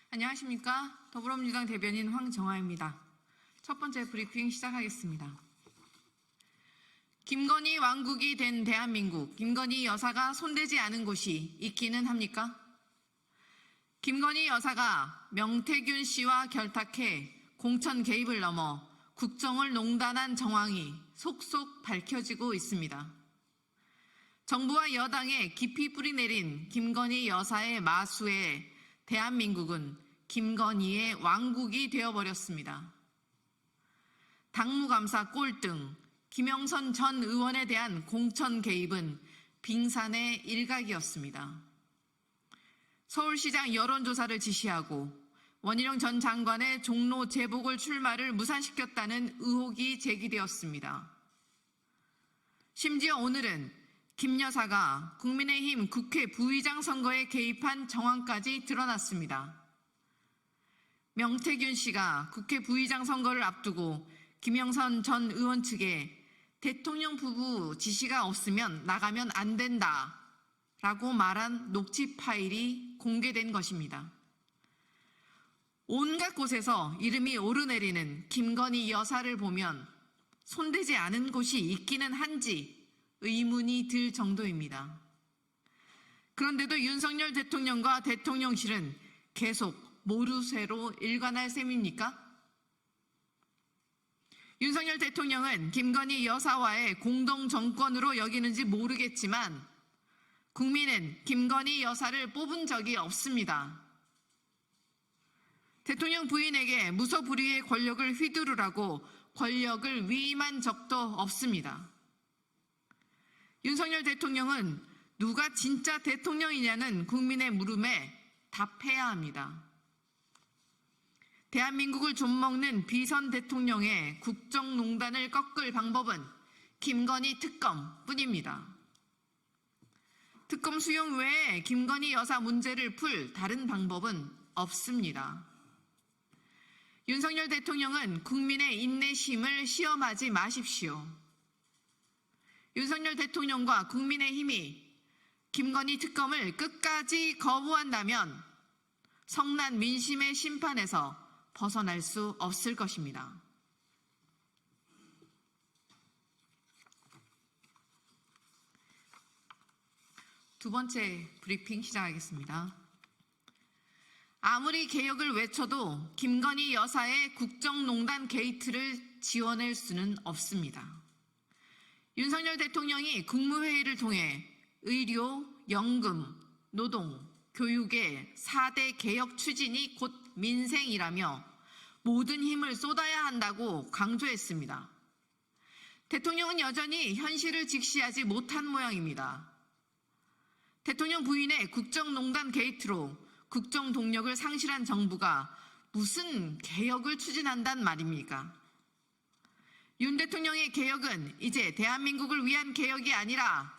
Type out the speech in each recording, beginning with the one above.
안녕하십니까. 더불어민주당 대변인 황정아입니다. 첫 번째 브리핑 시작하겠습니다. 김건희 왕국이 된 대한민국, 김건희 여사가 손대지 않은 곳이 있기는 합니까? 김건희 여사가 명태균 씨와 결탁해 공천 개입을 넘어 국정을 농단한 정황이 속속 밝혀지고 있습니다. 정부와 여당에 깊이 뿌리내린 김건희 여사의 마수에 대한민국은 김건희의 왕국이 되어버렸습니다. 당무감사 꼴등, 김영선 전 의원에 대한 공천 개입은 빙산의 일각이었습니다. 서울시장 여론조사를 지시하고 원희룡 전 장관의 종로 재보궐 출마를 무산시켰다는 의혹이 제기되었습니다. 심지어 오늘은 김 여사가 국민의힘 국회 부의장 선거에 개입한 정황까지 드러났습니다. 명태균 씨가 국회 부의장 선거를 앞두고 김영선 전 의원 측에 대통령 부부 지시가 없으면 나가면 안 된다 라고 말한 녹취 파일이 공개된 것입니다. 온갖 곳에서 이름이 오르내리는 김건희 여사를 보면 손대지 않은 곳이 있기는 한지 의문이 들 정도입니다. 그런데도 윤석열 대통령과 대통령실은 계속 모르쇠로 일관할 셈입니까? 윤석열 대통령은 김건희 여사와의 공동 정권으로 여기는지 모르겠지만 국민은 김건희 여사를 뽑은 적이 없습니다. 대통령 부인에게 무소불위의 권력을 휘두르라고 권력을 위임한 적도 없습니다. 윤석열 대통령은 누가 진짜 대통령이냐는 국민의 물음에 답해야 합니다. 대한민국을 좀먹는 비선 대통령의 국정농단을 꺾을 방법은 김건희 특검뿐입니다. 특검 수용 외에 김건희 여사 문제를 풀 다른 방법은 없습니다. 윤석열 대통령은 국민의 인내심을 시험하지 마십시오. 윤석열 대통령과 국민의힘이 김건희 특검을 끝까지 거부한다면 성난 민심의 심판에서 벗어날 수 없을 것입니다. 두 번째 브리핑 시작하겠습니다. 아무리 개혁을 외쳐도 김건희 여사의 국정농단 게이트를 지워낼 수는 없습니다. 윤석열 대통령이 국무회의를 통해 의료, 연금, 노동, 교육의 4대 개혁 추진이 곧 민생이라며 모든 힘을 쏟아야 한다고 강조했습니다. 대통령은 여전히 현실을 직시하지 못한 모양입니다. 대통령 부인의 국정농단 게이트로 국정 동력을 상실한 정부가 무슨 개혁을 추진한단 말입니까? 윤 대통령의 개혁은 이제 대한민국을 위한 개혁이 아니라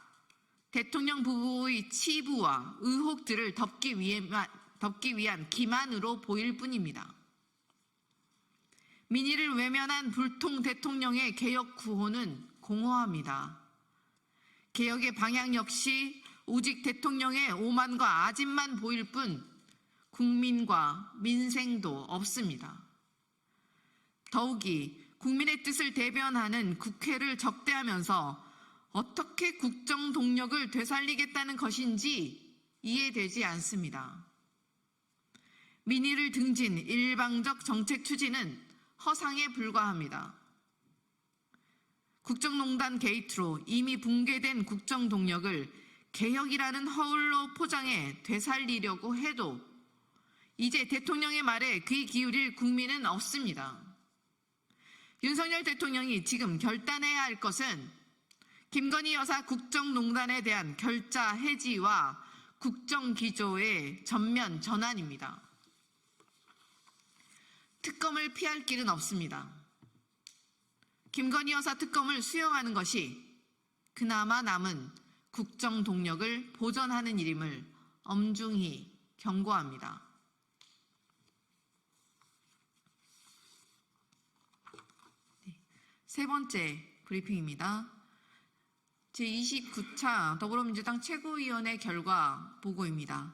대통령 부부의 치부와 의혹들을 덮기 위한 기만으로 보일 뿐입니다. 민의를 외면한 불통 대통령의 개혁 구호는 공허합니다. 개혁의 방향 역시 오직 대통령의 오만과 아집만 보일 뿐 국민과 민생도 없습니다. 더욱이 국민의 뜻을 대변하는 국회를 적대하면서 어떻게 국정 동력을 되살리겠다는 것인지 이해되지 않습니다. 민의를 등진 일방적 정책 추진은 허상에 불과합니다. 국정농단 게이트로 이미 붕괴된 국정 동력을 개혁이라는 허울로 포장해 되살리려고 해도 이제 대통령의 말에 귀 기울일 국민은 없습니다. 윤석열 대통령이 지금 결단해야 할 것은 김건희 여사 국정농단에 대한 결자 해지와 국정기조의 전면 전환입니다. 특검을 피할 길은 없습니다. 김건희 여사 특검을 수용하는 것이 그나마 남은 국정 동력을 보전하는 일임을 엄중히 경고합니다. 세 번째 브리핑입니다. 제29차 더불어민주당 최고위원회 결과 보고입니다.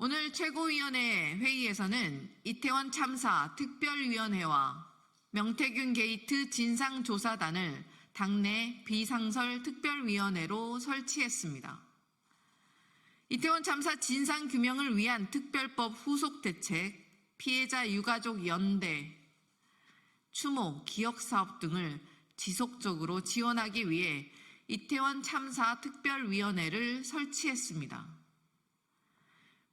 오늘 최고위원회 회의에서는 이태원 참사 특별위원회와 명태균 게이트 진상조사단을 당내 비상설 특별위원회로 설치했습니다. 이태원 참사 진상규명을 위한 특별법 후속 대책, 피해자 유가족 연대, 추모, 기억사업 등을 지속적으로 지원하기 위해 이태원 참사 특별위원회를 설치했습니다.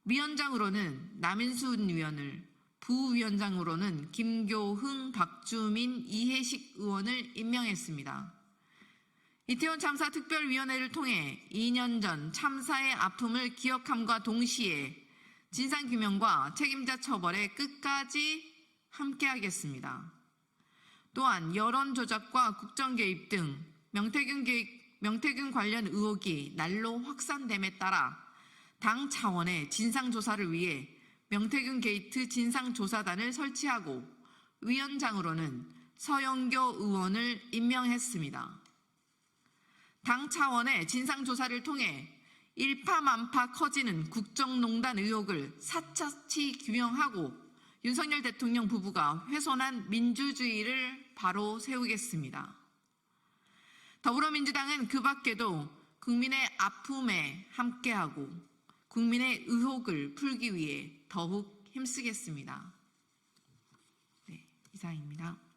위원장으로는 남인순 위원을, 부위원장으로는 김교흥, 박주민, 이해식 의원을 임명했습니다. 이태원 참사 특별위원회를 통해 2년 전 참사의 아픔을 기억함과 동시에 진상규명과 책임자 처벌에 끝까지 함께하겠습니다. 또한 여론 조작과 국정 개입 등 명태균 관련 의혹이 날로 확산됨에 따라 당 차원의 진상조사를 위해 명태균 게이트 진상조사단을 설치하고 위원장으로는 서영교 의원을 임명했습니다. 당 차원의 진상조사를 통해 일파만파 커지는 국정농단 의혹을 사차치 규명하고 윤석열 대통령 부부가 훼손한 민주주의를 바로 세우겠습니다. 더불어민주당은 그 밖에도 국민의 아픔에 함께하고 국민의 의혹을 풀기 위해 더욱 힘쓰겠습니다. 네, 이상입니다.